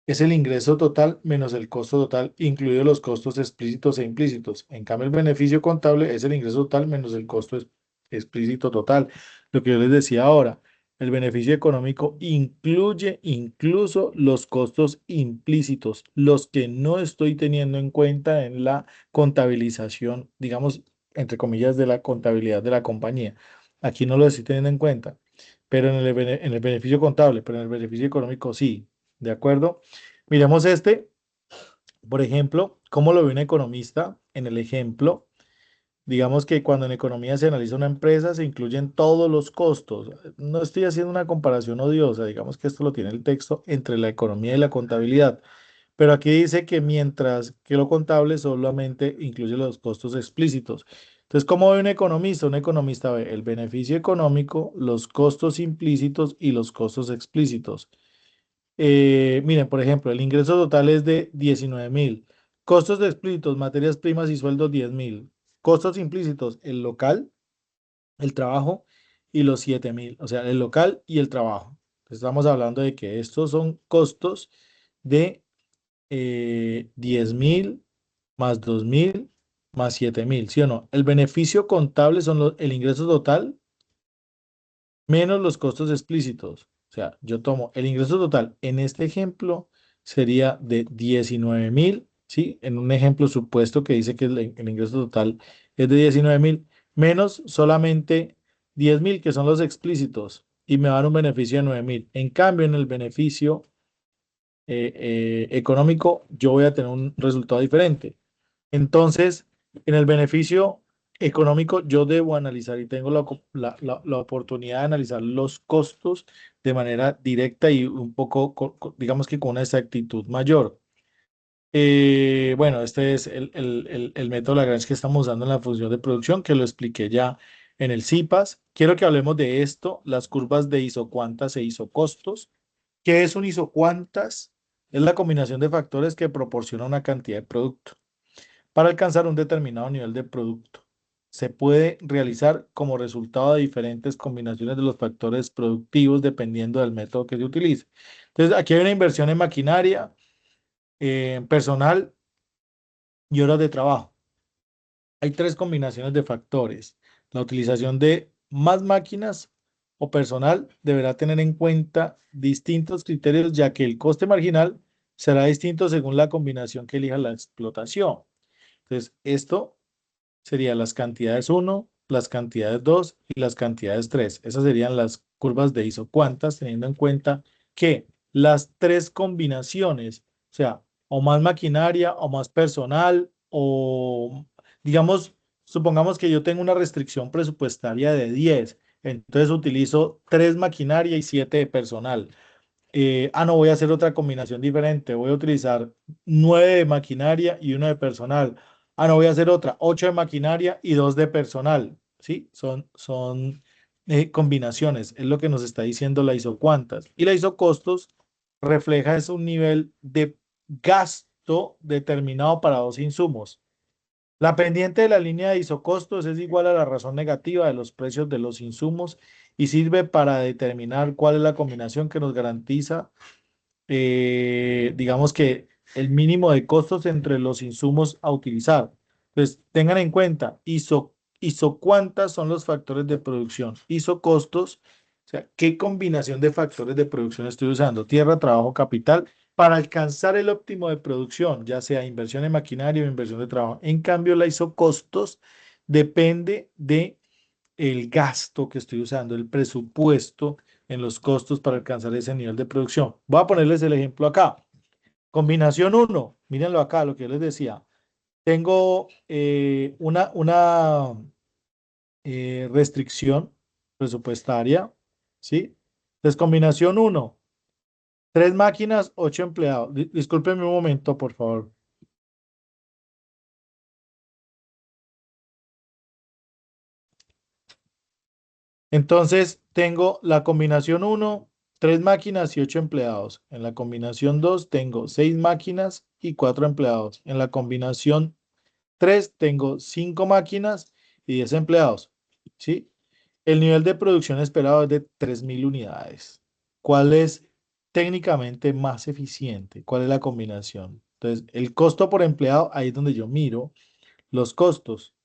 es el ingreso total menos el costo total, incluidos los costos explícitos e implícitos. En cambio, el beneficio contable es el ingreso total menos el costo explícito total. Lo que yo les decía ahora, el beneficio económico incluye incluso los costos implícitos, los que no estoy teniendo en cuenta en la contabilización, digamos, entre comillas, de la contabilidad de la compañía. Aquí no lo estoy teniendo en cuenta, pero en el beneficio contable, pero en el beneficio económico sí. ¿De acuerdo? Miremos por ejemplo, cómo lo ve un economista en el ejemplo. Digamos que cuando en economía se analiza una empresa, se incluyen todos los costos. No estoy haciendo una comparación odiosa, digamos que esto lo tiene el texto entre la economía y la contabilidad. Pero aquí dice que mientras que lo contable solamente incluye los costos explícitos. Entonces, ¿cómo ve un economista? Un economista ve el beneficio económico, los costos implícitos y los costos explícitos. Miren, por ejemplo, el ingreso total es de 19.000. Costos explícitos, materias primas y sueldos 10.000. Costos implícitos, el local, el trabajo y los 7.000. O sea, el local y el trabajo. Estamos hablando de que estos son costos de 10.000 más 2.000 más 7.000, ¿sí o no? El beneficio contable son el ingreso total menos los costos explícitos. O sea, yo tomo el ingreso total en este ejemplo sería de 19.000, ¿sí? En un ejemplo supuesto que dice que el ingreso total es de 19.000, menos solamente 10.000, que son los explícitos, y me van un beneficio de 9.000. En cambio, en el beneficio económico, yo voy a tener un resultado diferente. Entonces, en el beneficio económico, yo debo analizar y tengo la oportunidad de analizar los costos de manera directa y un poco, digamos que con una exactitud mayor. Bueno, este es el método Lagrange que estamos usando en la función de producción, que lo expliqué ya en el CIPAS. Quiero que hablemos de esto, las curvas de isocuantas e isocostos. ¿Qué es un isocuantas? Es la combinación de factores que proporciona una cantidad de producto para alcanzar un determinado nivel de producto. se puede realizar como resultado de diferentes combinaciones de los factores productivos dependiendo del método que se utilice. Entonces, aquí hay una inversión en maquinaria, personal y horas de trabajo. Hay tres combinaciones de factores. La utilización de más máquinas o personal deberá tener en cuenta distintos criterios, ya que el coste marginal será distinto según la combinación que elija la explotación. Entonces, esto sería las cantidades 1, las cantidades 2 y las cantidades 3. Esas serían las curvas de isocuantas, teniendo en cuenta que las tres combinaciones, o sea, o más maquinaria, o más personal, o digamos, supongamos que yo tengo una restricción presupuestaria de 10, entonces utilizo 3 maquinaria y 7 de personal. No, voy a hacer otra combinación diferente. Voy a utilizar 9 de maquinaria y 1 de personal. No, voy a hacer otra, 8 de maquinaria y 2 de personal. ¿Sí? Son combinaciones. Es lo que nos está diciendo la isocuantas. Y la isocostos refleja es un nivel de gasto determinado para dos insumos. La pendiente de la línea de isocostos es igual a la razón negativa de los precios de los insumos y sirve para determinar cuál es la combinación que nos garantiza, digamos que el mínimo de costos entre los insumos a utilizar. Entonces, tengan en cuenta, isocuantas son los factores de producción, isocostos, o sea, ¿qué combinación de factores de producción estoy usando? Tierra, trabajo, capital, para alcanzar el óptimo de producción, ya sea inversión en maquinaria o inversión de trabajo. En cambio, la isocostos depende de el gasto que estoy usando, el presupuesto en los costos para alcanzar ese nivel de producción. Voy a ponerles el ejemplo acá. Combinación 1, mírenlo acá, lo que yo les decía. Tengo una restricción presupuestaria, ¿sí? Entonces, combinación 1, 3 máquinas, 8 empleados. Discúlpenme un momento, por favor. Entonces, tengo la combinación 1, 3 máquinas y 8 empleados. En la combinación 2, tengo 6 máquinas y 4 empleados. En la combinación 3, tengo 5 máquinas y 10 empleados. ¿Sí? El nivel de producción esperado es de 3.000 unidades. ¿Cuál es técnicamente más eficiente? ¿Cuál es la combinación? Entonces, el costo por empleado, ahí es donde yo miro los costos.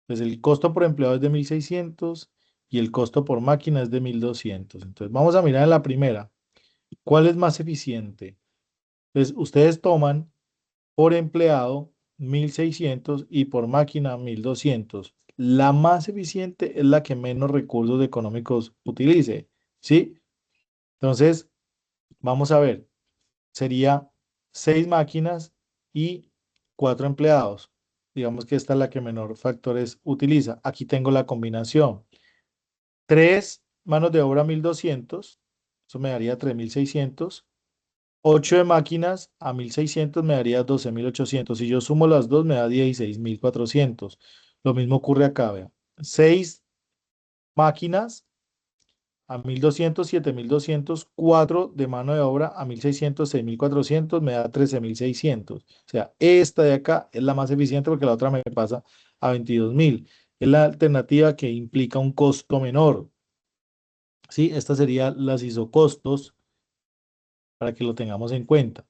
Pues el costo por empleado es de 1.600 y el costo por máquina es de 1.200. Entonces, vamos a mirar en la primera. ¿Cuál es más eficiente? Entonces, ustedes toman por empleado 1.600 y por máquina 1.200. La más eficiente es la que menos recursos económicos utilice. ¿Sí? Entonces, vamos a ver. Sería 6 máquinas y 4 empleados. Digamos que esta es la que menor factores utiliza. Aquí tengo la combinación. 3 manos de obra 1.200, eso me daría 3.600. 8 de máquinas a 1.600 me daría 12.800. Si yo sumo las dos me da 16.400. Lo mismo ocurre acá, vean. 6 máquinas a 1.200, 7.200, 4 de mano de obra a 1.600, 6.400, me da 13.600. O sea, esta de acá es la más eficiente porque la otra me pasa a 22.000. Es la alternativa que implica un costo menor. ¿Sí? Estas serían las isocostos para que lo tengamos en cuenta.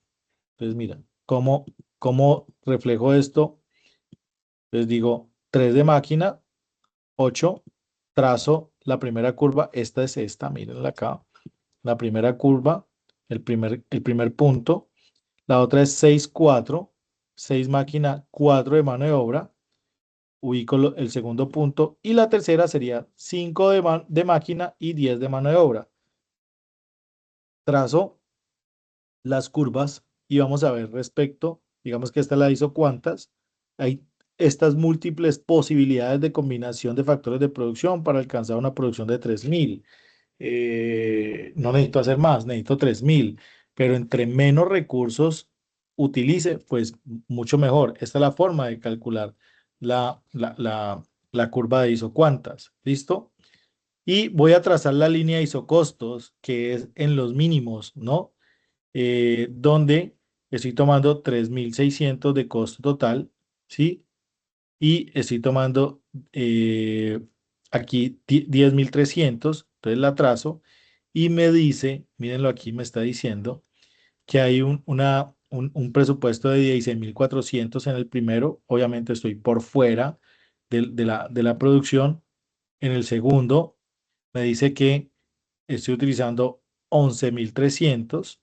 Entonces, mira, ¿cómo reflejo esto? Les digo, 3 de máquina, 8, trazo la primera curva, esta es esta, mírenla acá. La primera curva, el primer punto. La otra es 6, 4, 6 máquina, 4 de mano de obra. Ubico el segundo punto. Y la tercera sería 5 de máquina y 10 de mano de obra. Trazo las curvas y vamos a ver respecto, digamos que esta la hizo cuántas. Hay estas múltiples posibilidades de combinación de factores de producción para alcanzar una producción de 3.000. No necesito hacer más, necesito 3.000, pero entre menos recursos utilice, pues mucho mejor. Esta es la forma de calcular la curva de isocuantas. ¿Listo? Y voy a trazar la línea de isocostos, que es en los mínimos, ¿no? Donde estoy tomando 3.600 de costo total, ¿sí? y estoy tomando aquí 10.300, entonces la trazo y me dice, mírenlo aquí, me está diciendo que hay un presupuesto de 16.400 en el primero. Obviamente estoy por fuera de la producción. En el segundo me dice que estoy utilizando 11.300,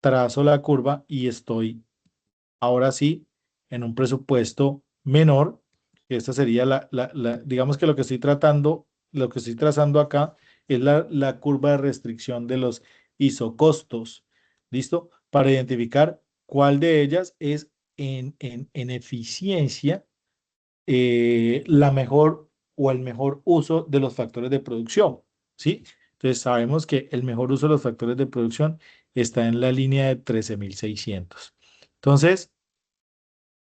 trazo la curva y estoy ahora sí en un presupuesto menor. Esta sería digamos que lo que estoy tratando, lo que estoy trazando acá es la curva de restricción de los isocostos. ¿Listo? Para identificar cuál de ellas es en eficiencia la mejor o el mejor uso de los factores de producción. ¿Sí? Entonces sabemos que el mejor uso de los factores de producción está en la línea de 13.600. Entonces,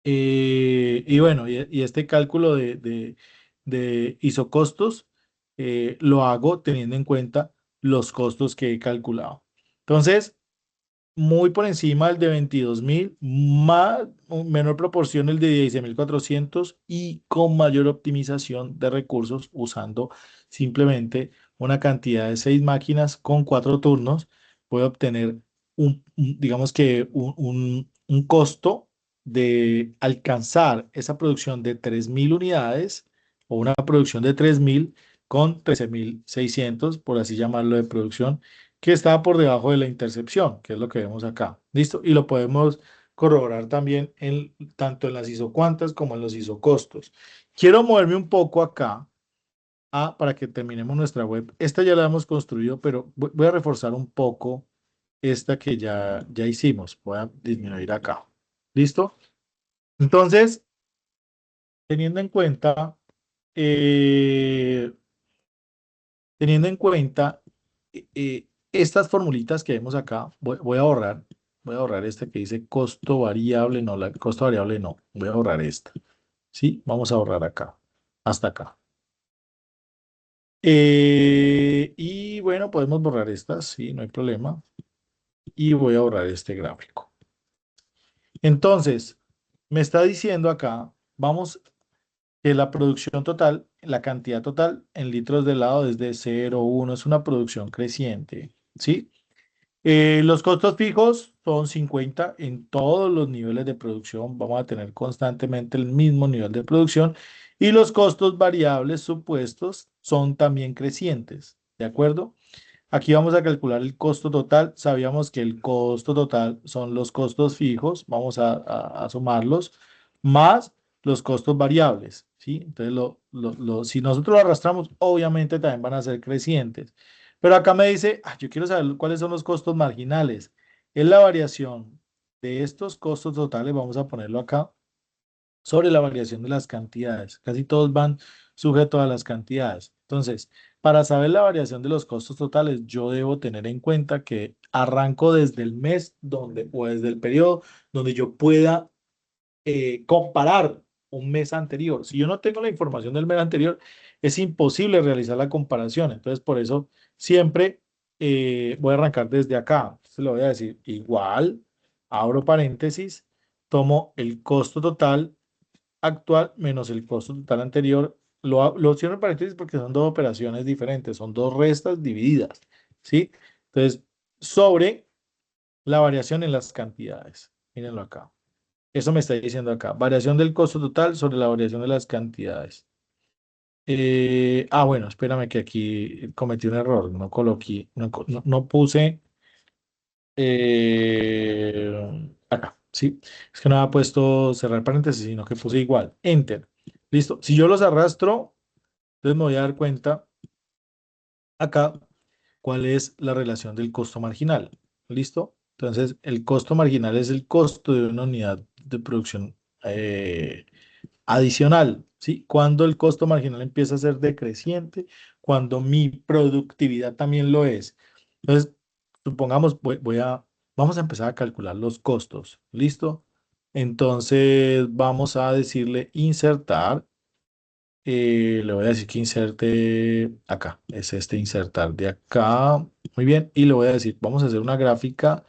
y bueno, y este cálculo de isocostos lo hago teniendo en cuenta los costos que he calculado. Entonces, muy por encima el de 22.000, más, menor proporción el de 16.400 y con mayor optimización de recursos usando simplemente una cantidad de 6 máquinas con 4 turnos, puedo obtener digamos que un costo de alcanzar esa producción de 3.000 unidades o una producción de 3.000 con 13.600, por así llamarlo, de producción que está por debajo de la intercepción, que es lo que vemos acá. ¿Listo? Y lo podemos corroborar también tanto en las isocuantas como en los isocostos. Quiero moverme un poco acá para que terminemos nuestra web. Esta ya la hemos construido, pero voy a reforzar un poco esta que ya hicimos. Voy a disminuir acá. ¿Listo? Entonces, teniendo en cuenta, eh, teniendo en cuenta estas formulitas que vemos acá, voy a borrar esta que dice costo variable, no, la costo variable no, voy a borrar esta. ¿Sí? Vamos a borrar acá, hasta acá. Y bueno, podemos borrar estas, sí, no hay problema. Y voy a borrar este gráfico. Entonces, me está diciendo acá, vamos, que la producción total, la cantidad total en litros de helado es de 0,1, es una producción creciente, ¿sí? Los costos fijos son 50 en todos los niveles de producción. Vamos a tener constantemente el mismo nivel de producción. Y los costos variables supuestos son también crecientes. ¿De acuerdo? Aquí vamos a calcular el costo total. Sabíamos que el costo total son los costos fijos. Vamos a sumarlos más los costos variables. ¿Sí? Entonces, si nosotros lo arrastramos, obviamente también van a ser crecientes. Pero acá me dice, yo quiero saber cuáles son los costos marginales. Es la variación de estos costos totales, vamos a ponerlo acá, sobre la variación de las cantidades. Casi todos van sujetos a las cantidades. Entonces, para saber la variación de los costos totales, yo debo tener en cuenta que arranco desde el mes o desde el periodo donde yo pueda comparar un mes anterior. Si yo no tengo la información del mes anterior, es imposible realizar la comparación. Entonces, por eso siempre voy a arrancar desde acá. Se lo voy a decir igual, abro paréntesis, tomo el costo total actual menos el costo total anterior. Lo cierro en paréntesis porque son dos operaciones diferentes, son dos restas divididas, ¿sí? Entonces, sobre la variación en las cantidades. Mírenlo acá. Eso me está diciendo acá. Variación del costo total sobre la variación de las cantidades. Bueno, espérame que aquí cometí un error. No coloqué, no puse acá, ¿sí? Es que no había puesto cerrar paréntesis, sino que puse igual. Enter. Listo. Si yo los arrastro, entonces me voy a dar cuenta acá cuál es la relación del costo marginal. ¿Listo? Entonces, el costo marginal es el costo de una unidad de producción adicional, ¿sí? Cuando el costo marginal empieza a ser decreciente, cuando mi productividad también lo es. Entonces, supongamos, vamos a empezar a calcular los costos, ¿listo? Entonces, vamos a decirle insertar, le voy a decir que inserte acá, es este insertar de acá, muy bien, y le voy a decir, vamos a hacer una gráfica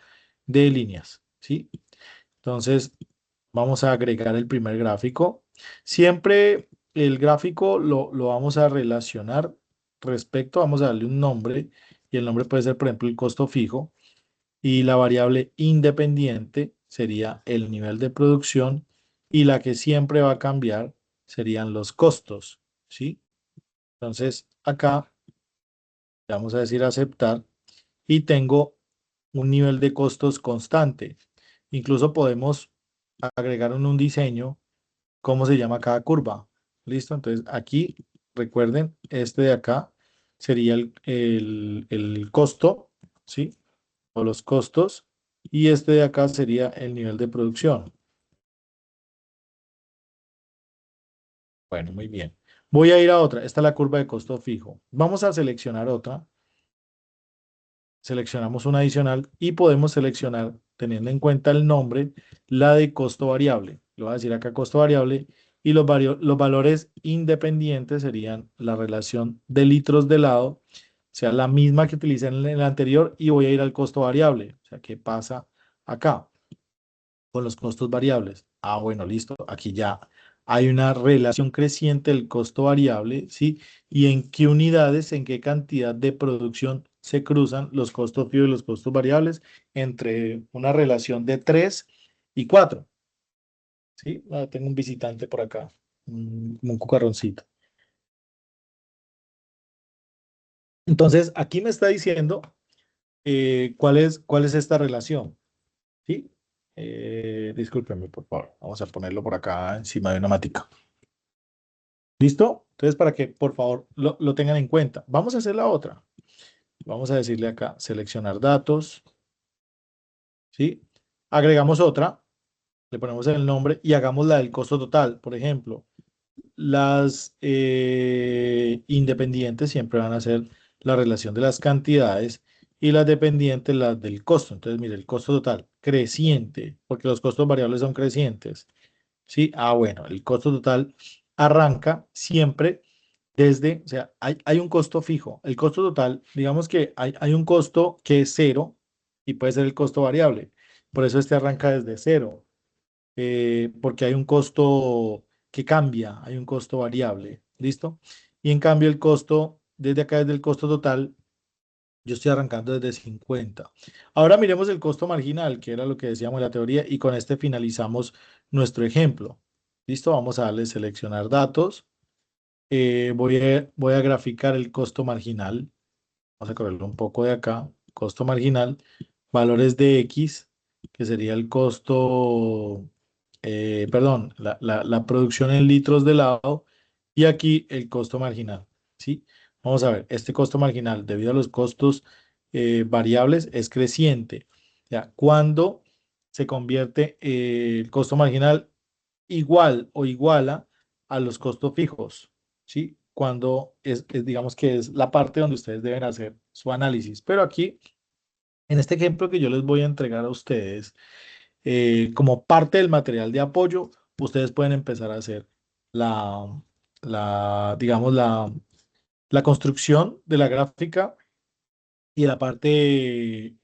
de líneas, ¿sí? Entonces, vamos a agregar el primer gráfico. Siempre el gráfico lo vamos a relacionar vamos a darle un nombre, y el nombre puede ser, por ejemplo, el costo fijo, y la variable independiente sería el nivel de producción, y la que siempre va a cambiar serían los costos, ¿sí? Entonces, acá le vamos a decir aceptar, y tengo un nivel de costos constante. Incluso podemos agregar en un diseño cómo se llama cada curva. ¿Listo? Entonces aquí, recuerden, este de acá sería el costo, ¿sí? O los costos. Y este de acá sería el nivel de producción. Bueno, muy bien. Voy a ir a otra. Esta es la curva de costo fijo. Vamos a seleccionar otra. Seleccionamos una adicional y podemos seleccionar, teniendo en cuenta el nombre, la de costo variable. Le voy a decir acá costo variable, y los valores independientes serían la relación de litros de lado, sea la misma que utilicé en el anterior, y voy a ir al costo variable. O sea, ¿qué pasa acá con los costos variables? Ah, bueno, listo. Aquí ya hay una relación creciente del costo variable, ¿sí? Y en qué unidades, en qué cantidad de producción se cruzan los costos fijos y los costos variables, entre una relación de 3 y 4, ¿sí? Ah, tengo un visitante por acá, como un cucarroncito. Entonces, aquí me está diciendo cuál es esta relación, ¿sí? Discúlpenme, por favor. Vamos a ponerlo por acá encima de una matica. ¿Listo? Entonces, para que por favor lo tengan en cuenta. Vamos a hacer la otra. Vamos a decirle acá, seleccionar datos, ¿sí? Agregamos otra, le ponemos el nombre y hagamos la del costo total. Por ejemplo, las independientes siempre van a ser la relación de las cantidades, y las dependientes las del costo. Entonces, mire, el costo total creciente, porque los costos variables son crecientes, ¿sí? Ah, bueno, el costo total arranca siempre desde, o sea, hay un costo fijo. El costo total, digamos que hay un costo que es cero, y puede ser el costo variable. Por eso este arranca desde cero, porque hay un costo que cambia, hay un costo variable. ¿Listo? Y en cambio el costo, desde acá, desde el costo total, yo estoy arrancando desde 50. Ahora miremos el costo marginal, que era lo que decíamos en la teoría, y con este finalizamos nuestro ejemplo. ¿Listo? Vamos a darle seleccionar datos. Voy a graficar el costo marginal. Vamos a correrlo un poco de acá. Costo marginal, valores de X, que sería el costo, perdón, la producción en litros de lado, y aquí el costo marginal, ¿sí? Vamos a ver, este costo marginal, debido a los costos variables, es creciente. Ya, cuando se convierte el costo marginal igual o iguala a los costos fijos, ¿sí? Cuando digamos que es la parte donde ustedes deben hacer su análisis. Pero aquí, en este ejemplo que yo les voy a entregar a ustedes, como parte del material de apoyo, ustedes pueden empezar a hacer digamos, la construcción de la gráfica y la parte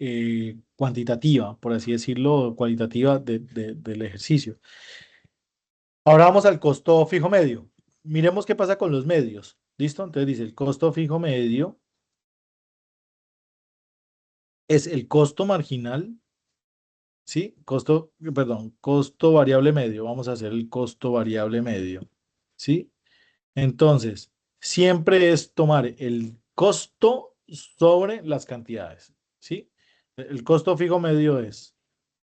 cuantitativa, por así decirlo, cualitativa del ejercicio. Ahora vamos al costo fijo medio. Miremos qué pasa con los medios. ¿Listo? Entonces dice, el costo fijo medio es el costo marginal, ¿sí? Costo variable medio. Vamos a hacer el costo variable medio, ¿sí? Entonces, siempre es tomar el costo sobre las cantidades, ¿sí? El costo fijo medio es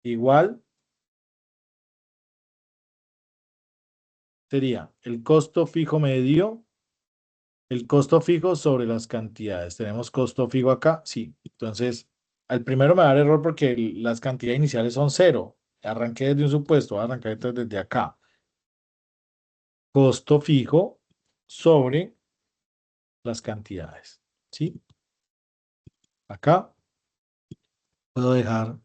igual, sería el costo fijo medio, el costo fijo sobre las cantidades. ¿Tenemos costo fijo acá? Sí. Entonces, al primero me va a dar error porque las cantidades iniciales son cero. Arranqué desde un supuesto, voy a arrancar entonces desde acá. Costo fijo sobre las cantidades, ¿sí? Acá puedo dejar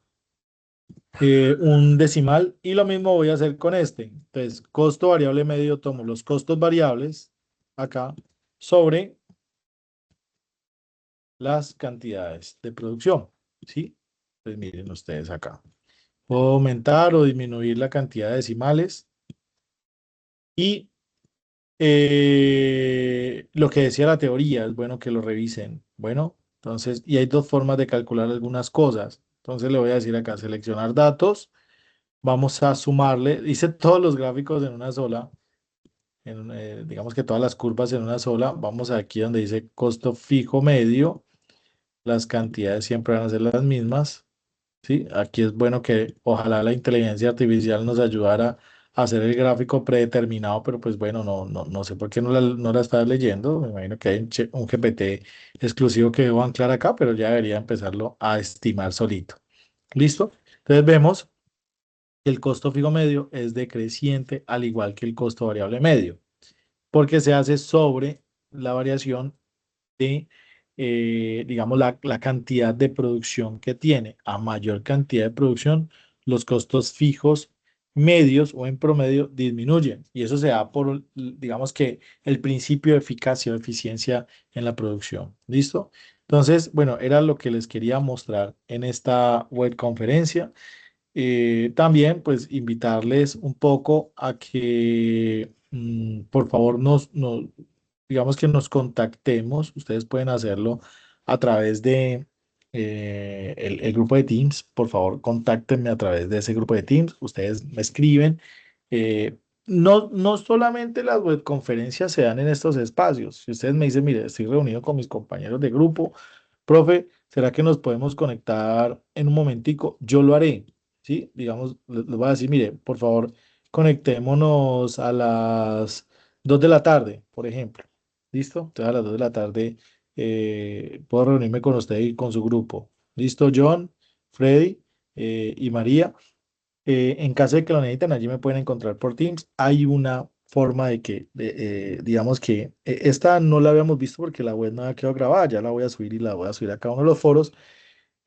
un decimal, y lo mismo voy a hacer con este. Entonces, costo variable medio, tomo los costos variables acá sobre las cantidades de producción, ¿sí? Pues miren ustedes acá. Puedo aumentar o disminuir la cantidad de decimales. Y lo que decía la teoría, es bueno que lo revisen. Bueno, entonces, y hay dos formas de calcular algunas cosas. Entonces le voy a decir acá, seleccionar datos. Vamos a sumarle, hice todos los gráficos en una sola, digamos que todas las curvas en una sola. Vamos aquí donde dice costo fijo medio. Las cantidades siempre van a ser las mismas. ¿Sí? Aquí es bueno que ojalá la inteligencia artificial nos ayudara a hacer el gráfico predeterminado, pero pues bueno, no sé por qué no la estás leyendo. Me imagino que hay un GPT exclusivo que debo anclar acá, pero ya debería empezarlo a estimar solito. ¿Listo? Entonces vemos que el costo fijo medio es decreciente al igual que el costo variable medio, porque se hace sobre la variación de, digamos, la cantidad de producción que tiene. A mayor cantidad de producción, los costos fijos medios o en promedio disminuyen. Y eso se da por, digamos que, el principio de eficacia o eficiencia en la producción. ¿Listo? Entonces, bueno, era lo que les quería mostrar en esta web conferencia. También, pues, invitarles un poco a que, por favor, digamos que nos contactemos. Ustedes pueden hacerlo a través de el grupo de Teams. Por favor, contáctenme a través de ese grupo de Teams. Ustedes me escriben. Eh, no solamente las webconferencias se dan en estos espacios. Si ustedes me dicen, mire, estoy reunido con mis compañeros de grupo, profe, ¿será que nos podemos conectar en un momentico? Yo lo haré. ¿Sí? Digamos, les voy a decir, mire, por favor, conectémonos a las 2 de la tarde, por ejemplo. ¿Listo? Entonces a las 2 de la tarde puedo reunirme con usted y con su grupo. ¿Listo? John, Freddy y María. En caso de que lo necesiten, allí me pueden encontrar por Teams. Hay una forma de que, digamos que esta no la habíamos visto porque la web no había quedado grabada, ya la voy a subir y la voy a subir a cada uno de los foros.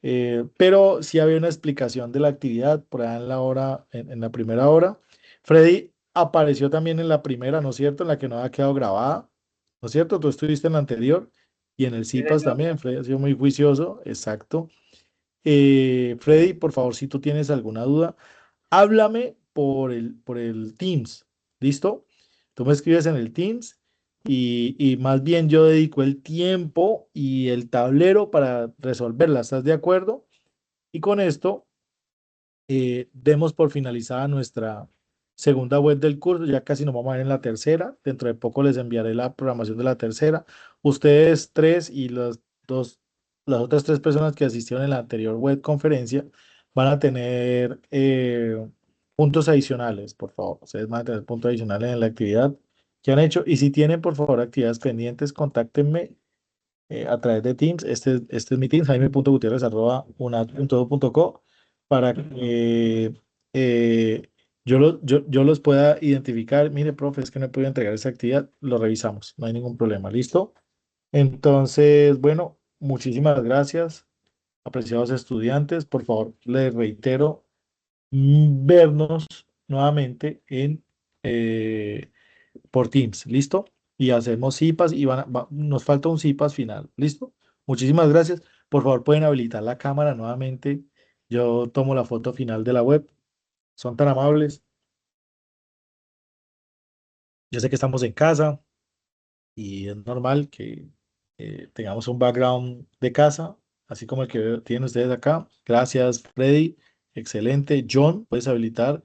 Pero sí había una explicación de la actividad por ahí en la hora, en la primera hora. Freddy apareció también en la primera, ¿no es cierto? En la que no había quedado grabada, ¿no es cierto? Tú estuviste en la anterior y en el Sí, CIPAS señor. también. Freddy ha sido muy juicioso, exacto. Freddy, por favor, si tú tienes alguna duda, háblame por el Teams, ¿listo? Tú me escribes en el Teams y más bien yo dedico el tiempo y el tablero para resolverla. ¿Estás de acuerdo? Y con esto demos por finalizada nuestra segunda web del curso. Ya casi nos vamos a ver en la tercera. Dentro de poco les enviaré la programación de la tercera. Ustedes tres y las otras tres personas que asistieron en la anterior web conferencia van a tener puntos adicionales, por favor. Ustedes van a tener puntos adicionales en la actividad que han hecho. Y si tienen, por favor, actividades pendientes, contáctenme a través de Teams. Este es mi Teams, jaime.gutierrez@unad.edu.co, para que yo los pueda identificar. Mire, profe, es que no he podido entregar esa actividad. Lo revisamos, no hay ningún problema. ¿Listo? Entonces, bueno, muchísimas gracias, apreciados estudiantes. Por favor, les reitero, vernos nuevamente por Teams, ¿listo? Y hacemos CIPAS y nos falta un CIPAS final, ¿listo? Muchísimas gracias. Por favor, pueden habilitar la cámara nuevamente. Yo tomo la foto final de la web. Son tan amables. Yo sé que estamos en casa y es normal que tengamos un background de casa, así como el que tienen ustedes acá. Gracias, Freddy. Excelente. John, puedes habilitar.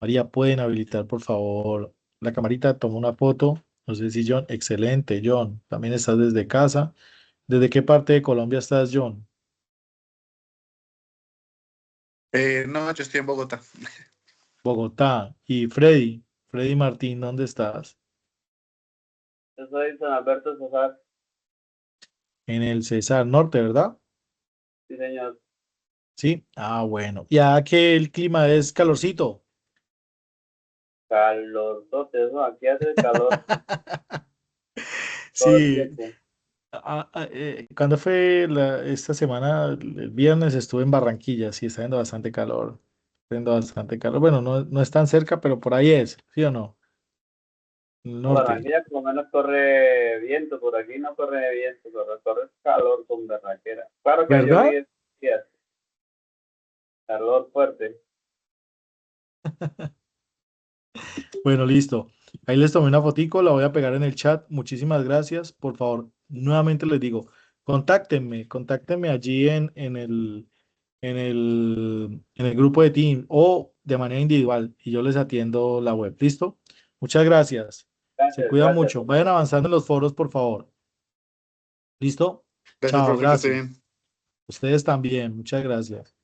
María, pueden habilitar, por favor, la camarita. Toma una foto. No sé si John. Excelente, John. También estás desde casa. ¿Desde qué parte de Colombia estás, John? No, yo estoy en Bogotá. Bogotá. Y Freddy. Freddy Martín, ¿dónde estás? Yo soy San Alberto Sosar. En el César Norte, ¿verdad? Sí, señor. Sí. Ah, bueno. Ya que el clima es calorcito. Calorzote, eso, aquí hace calor todo el Sí. tiempo. Cuando fue esta semana, el viernes estuve en Barranquilla, sí, está haciendo bastante calor. Está haciendo bastante calor. Bueno, no es tan cerca, pero por ahí es, ¿sí o no? El norte. Barranquilla por lo menos corre viento, por aquí no corre viento, corre calor con berraquera. Claro que ha ¿Verdad? llovido días, calor fuerte. Bueno, listo. Ahí les tomé una fotico, la voy a pegar en el chat. Muchísimas gracias. Por favor, nuevamente les digo, contáctenme allí en el grupo de Team o de manera individual y yo les atiendo la web. ¿Listo? Muchas gracias. Se Gracias, cuidan gracias. mucho. Vayan avanzando en los foros, por favor. ¿Listo? Gracias, Chao, profe, que esté gracias. bien. Ustedes también. Muchas gracias.